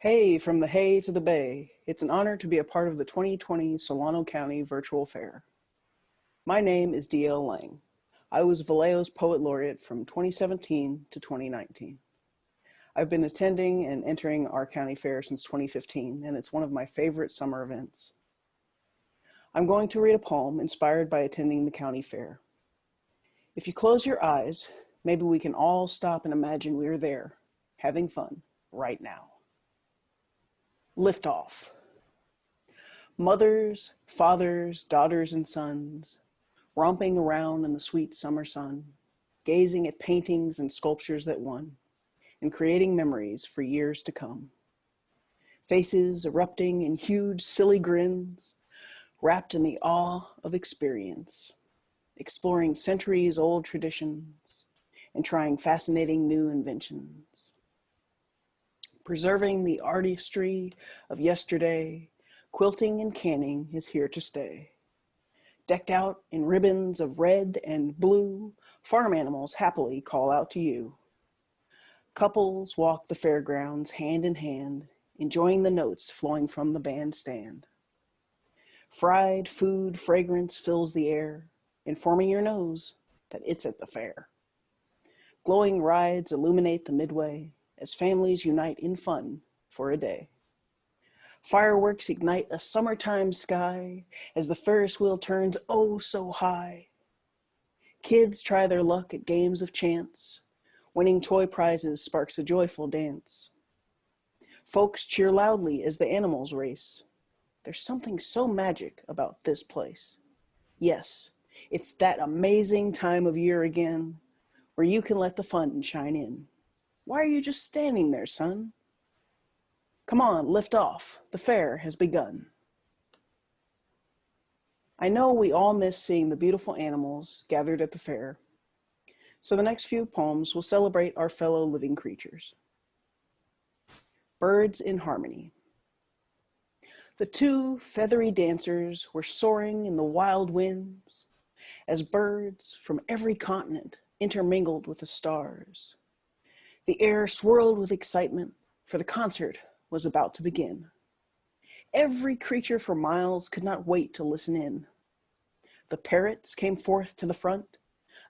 Hey, from the hay to the bay, it's an honor to be a part of the 2020 Solano County Virtual Fair. My name is D.L. Lang. I was Vallejo's Poet Laureate from 2017 to 2019. I've been attending and entering our county fair since 2015, and it's one of my favorite summer events. I'm going to read a poem inspired by attending the county fair. If you close your eyes, maybe we can all stop and imagine we're there, having fun, right now. Liftoff. Mothers, fathers, daughters, and sons, romping around in the sweet summer sun, gazing at paintings and sculptures that won, and creating memories for years to come. Faces erupting in huge, silly grins, wrapped in the awe of experience, exploring centuries-old traditions, and trying fascinating new inventions. Preserving the artistry of yesterday, quilting and canning is here to stay. Decked out in ribbons of red and blue, farm animals happily call out to you. Couples walk the fairgrounds hand in hand, enjoying the notes flowing from the bandstand. Fried food fragrance fills the air, informing your nose that it's at the fair. Glowing rides illuminate the midway, as families unite in fun for a day. Fireworks ignite a summertime sky as the Ferris wheel turns oh so high. Kids try their luck at games of chance. Winning toy prizes sparks a joyful dance. Folks cheer loudly as the animals race. There's something so magic about this place. Yes, it's that amazing time of year again, where you can let the fun shine in. Why are you just standing there, son? Come on, lift off. The fair has begun. I know we all miss seeing the beautiful animals gathered at the fair, so the next few poems will celebrate our fellow living creatures. Birds in Harmony. The two feathery dancers were soaring in the wild winds as birds from every continent intermingled with the stars. The air swirled with excitement, for the concert was about to begin. Every creature for miles could not wait to listen in. The parrots came forth to the front,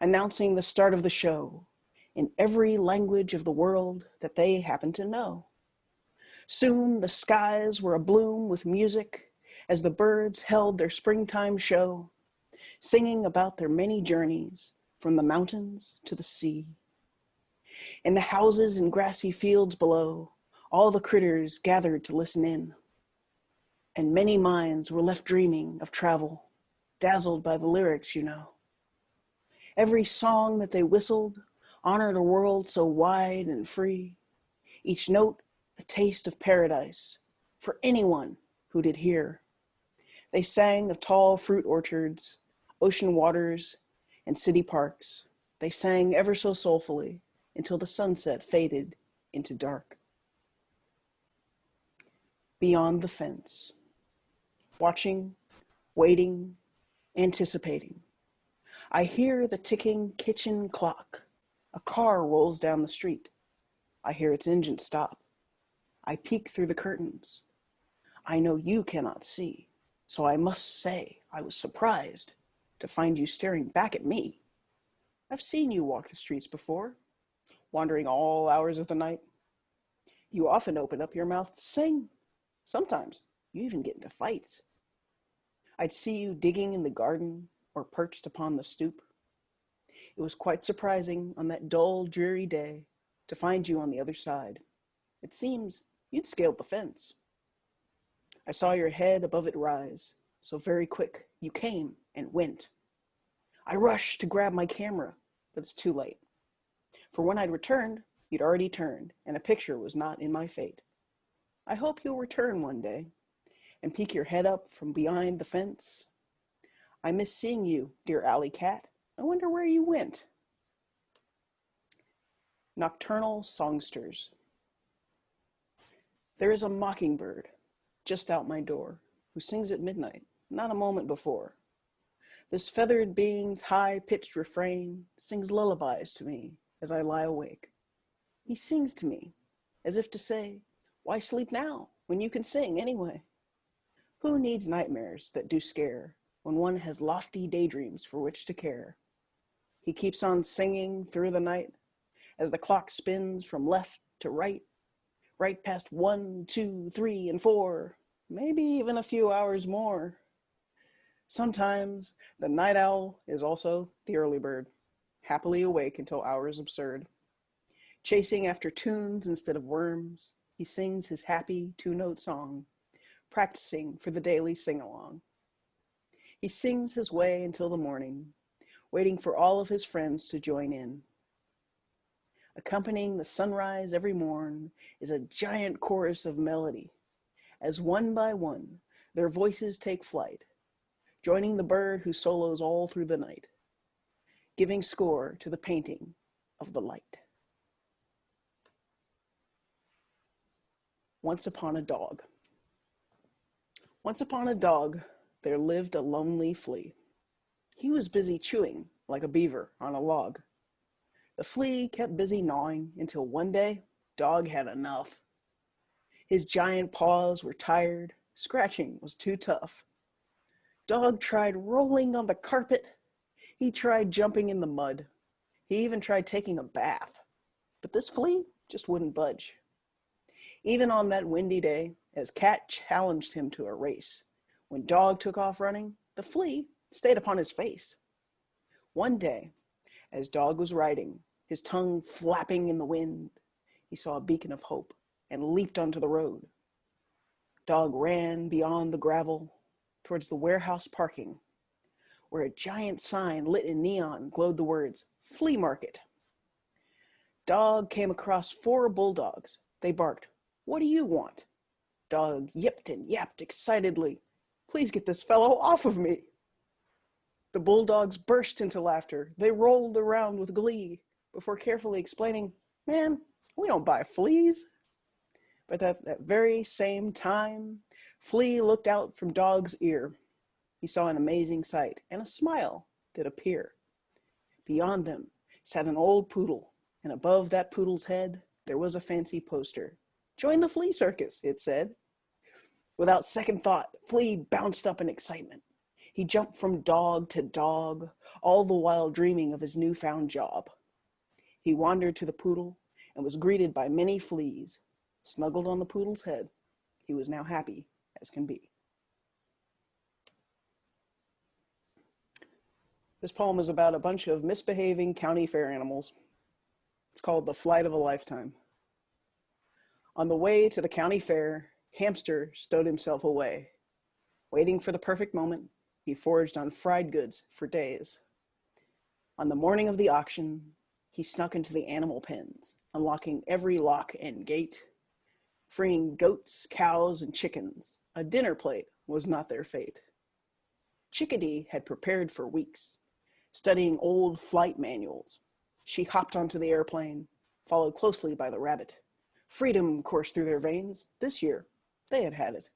announcing the start of the show in every language of the world that they happened to know. Soon the skies were abloom with music as the birds held their springtime show, singing about their many journeys from the mountains to the sea. In the houses and grassy fields below, all the critters gathered to listen in. And many minds were left dreaming of travel, dazzled by the lyrics, you know. Every song that they whistled honored a world so wide and free, each note a taste of paradise for anyone who did hear. They sang of tall fruit orchards, ocean waters, and city parks. They sang ever so soulfully, until the sunset faded into dark. Beyond the fence. Watching, waiting, anticipating. I hear the ticking kitchen clock. A car rolls down the street. I hear its engine stop. I peek through the curtains. I know you cannot see, so I must say I was surprised to find you staring back at me. I've seen you walk the streets before, wandering all hours of the night. You often open up your mouth to sing. Sometimes you even get into fights. I'd see you digging in the garden or perched upon the stoop. It was quite surprising on that dull, dreary day to find you on the other side. It seems you'd scaled the fence. I saw your head above it rise, so very quick you came and went. I rushed to grab my camera, but it's too late. For when I'd returned, you'd already turned, and a picture was not in my fate. I hope you'll return one day and peek your head up from behind the fence. I miss seeing you, dear alley cat. I wonder where you went. Nocturnal Songsters. There is a mockingbird just out my door who sings at midnight, not a moment before. This feathered being's high-pitched refrain sings lullabies to me as I lie awake. He sings to me as if to say, Why sleep now when you can sing anyway? Who needs nightmares that do scare when one has lofty daydreams for which to care? He keeps on singing through the night as the clock spins from left to right, right past 1, 2, 3, and 4, maybe even a few hours more. Sometimes the night owl is also the early bird, happily awake until hours absurd. Chasing after tunes instead of worms, he sings his happy two-note song, practicing for the daily sing-along. He sings his way until the morning, waiting for all of his friends to join in. Accompanying the sunrise every morn is a giant chorus of melody, as one by one their voices take flight, joining the bird who solos all through the night, giving score to the painting of the light. Once upon a dog. Once upon a dog, there lived a lonely flea. He was busy chewing like a beaver on a log. The flea kept busy gnawing until one day, dog had enough. His giant paws were tired, scratching was too tough. Dog tried rolling on the carpet. He tried jumping in the mud. He even tried taking a bath. But this flea just wouldn't budge. Even on that windy day, as Cat challenged him to a race, when Dog took off running, the flea stayed upon his face. One day, as Dog was riding, his tongue flapping in the wind, he saw a beacon of hope and leaped onto the road. Dog ran beyond the gravel towards the warehouse parking, where a giant sign lit in neon glowed the words, "Flea Market." Dog came across 4 bulldogs. They barked, "What do you want?" Dog yipped and yapped excitedly, "Please get this fellow off of me." The bulldogs burst into laughter. They rolled around with glee before carefully explaining, "Man, we don't buy fleas." But at that very same time, Flea looked out from Dog's ear. He saw an amazing sight, and a smile did appear. Beyond them sat an old poodle, and above that poodle's head there was a fancy poster. "Join the flea circus," it said. Without second thought, Flea bounced up in excitement. He jumped from dog to dog, all the while dreaming of his newfound job. He wandered to the poodle and was greeted by many fleas. Snuggled on the poodle's head, he was now happy as can be. This poem is about a bunch of misbehaving county fair animals. It's called The Flight of a Lifetime. On the way to the county fair, Hamster stowed himself away. Waiting for the perfect moment, he foraged on fried goods for days. On the morning of the auction, he snuck into the animal pens, unlocking every lock and gate. Freeing goats, cows, and chickens, a dinner plate was not their fate. Chickadee had prepared for weeks, studying old flight manuals. She hopped onto the airplane, followed closely by the rabbit. Freedom coursed through their veins. This year, they had had it.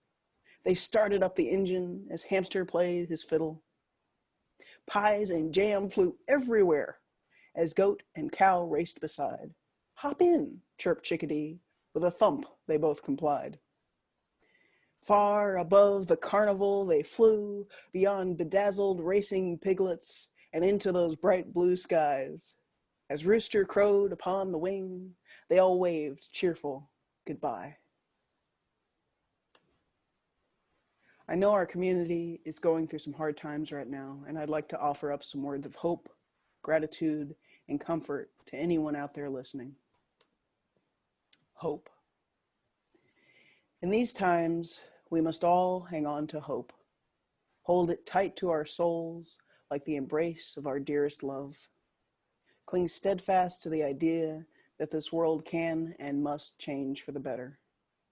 They started up the engine as Hamster played his fiddle. Pies and jam flew everywhere as goat and cow raced beside. "Hop in," chirped Chickadee. With a thump, they both complied. Far above the carnival they flew, beyond bedazzled racing piglets, and into those bright blue skies. As Rooster crowed upon the wing, they all waved cheerful goodbye. I know our community is going through some hard times right now, and I'd like to offer up some words of hope, gratitude, and comfort to anyone out there listening. Hope. In these times, we must all hang on to hope. Hold it tight to our souls like the embrace of our dearest love. Cling steadfast to the idea that this world can and must change for the better,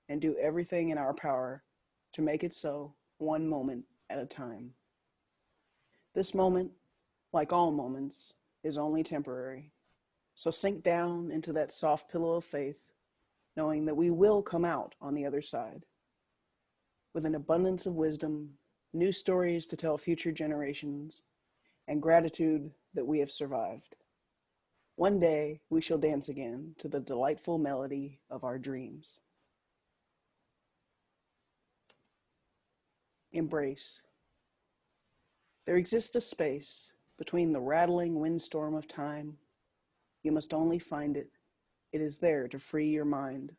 and do everything in our power to make it so, one moment at a time. This moment, like all moments, is only temporary. So sink down into that soft pillow of faith, knowing that we will come out on the other side with an abundance of wisdom, new stories to tell future generations, and gratitude that we have survived. One day we shall dance again to the delightful melody of our dreams. Embrace. There exists a space between the rattling windstorm of time. You must only find it. It is there to free your mind.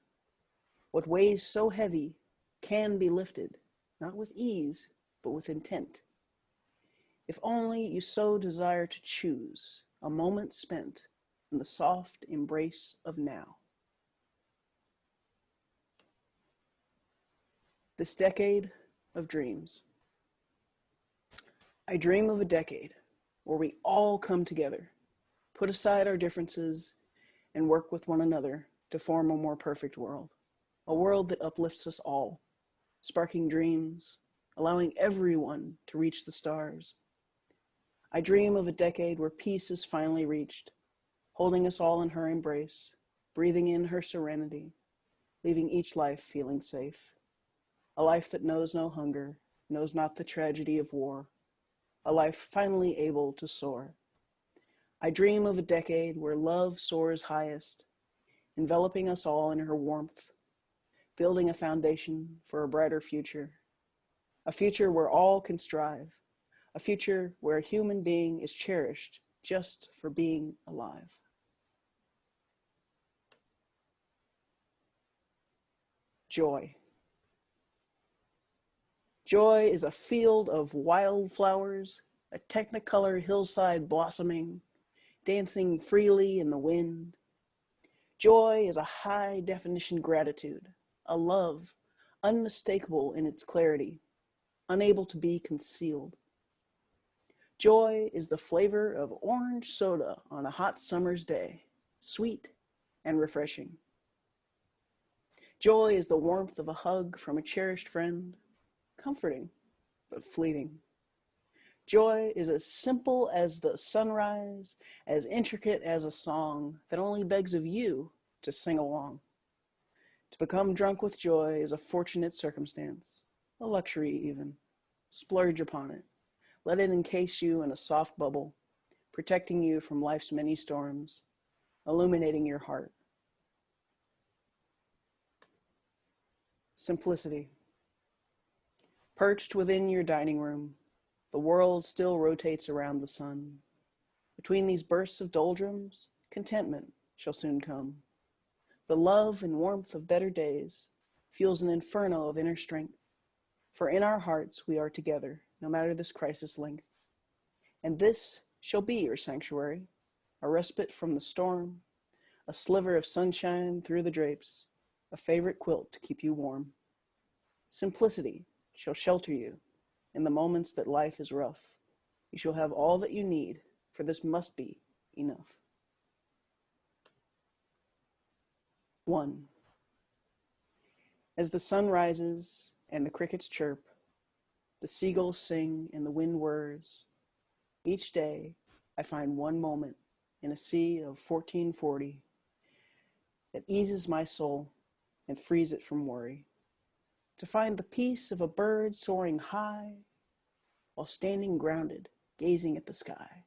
What weighs so heavy can be lifted, not with ease, but with intent. If only you so desire to choose a moment spent in the soft embrace of now. This decade of dreams. I dream of a decade where we all come together, put aside our differences, and work with one another to form a more perfect world. A world that uplifts us all, sparking dreams, allowing everyone to reach the stars. I dream of a decade where peace is finally reached, holding us all in her embrace, breathing in her serenity, leaving each life feeling safe. A life that knows no hunger, knows not the tragedy of war. A life finally able to soar. I dream of a decade where love soars highest, enveloping us all in her warmth, building a foundation for a brighter future. A future where all can strive. A future where a human being is cherished just for being alive. Joy. Joy is a field of wildflowers, a technicolor hillside blossoming, dancing freely in the wind. Joy is a high-definition gratitude, a love unmistakable in its clarity, unable to be concealed. Joy is the flavor of orange soda on a hot summer's day, sweet and refreshing. Joy is the warmth of a hug from a cherished friend, comforting but fleeting. Joy is as simple as the sunrise, as intricate as a song that only begs of you to sing along. To become drunk with joy is a fortunate circumstance, a luxury even. Splurge upon it. Let it encase you in a soft bubble, protecting you from life's many storms, illuminating your heart. Simplicity. Perched within your dining room, the world still rotates around the sun. Between these bursts of doldrums, contentment shall soon come. The love and warmth of better days fuels an inferno of inner strength. For in our hearts we are together, no matter this crisis length. And this shall be your sanctuary, a respite from the storm, a sliver of sunshine through the drapes, a favorite quilt to keep you warm. Simplicity shall shelter you in the moments that life is rough. You shall have all that you need, for this must be enough. 1. As the sun rises and the crickets chirp, the seagulls sing and the wind whirs, each day I find one moment in a sea of 1440 that eases my soul and frees it from worry. To find the peace of a bird soaring high while standing grounded, gazing at the sky.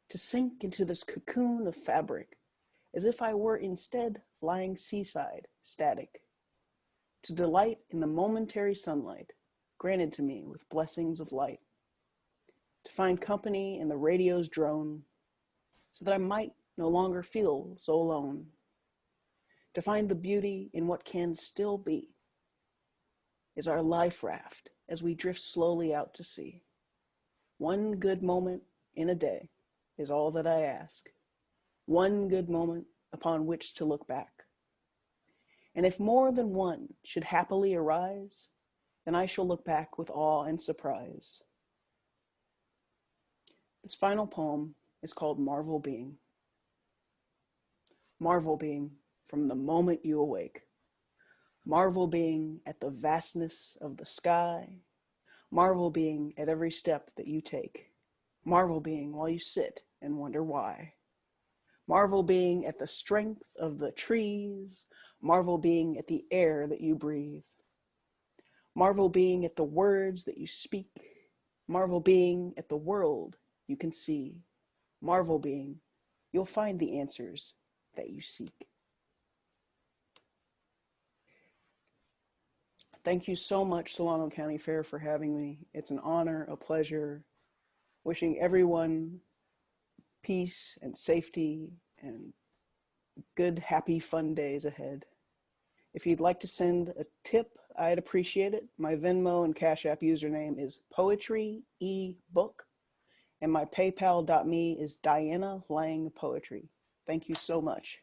To sink into this cocoon of fabric as if I were instead lying seaside, static. To delight in the momentary sunlight granted to me with blessings of light. To find company in the radio's drone so that I might no longer feel so alone. To find the beauty in what can still be is our life raft as we drift slowly out to sea. One good moment in a day is all that I ask. One good moment upon which to look back. And if more than one should happily arise, then I shall look back with awe and surprise. This final poem is called Marvel Being. Marvel being from the moment you awake. Marvel being at the vastness of the sky. Marvel being at every step that you take. Marvel being while you sit and wonder why. Marvel being at the strength of the trees. Marvel being at the air that you breathe. Marvel being at the words that you speak. Marvel being at the world you can see. Marvel being, you'll find the answers that you seek. Thank you so much, Solano County Fair, for having me. It's an honor, a pleasure. Wishing everyone peace and safety and good, happy, fun days ahead. If you'd like to send a tip, I'd appreciate it. My Venmo and Cash App username is poetryebook, and my paypal.me is Diana Lang Poetry. Thank you so much.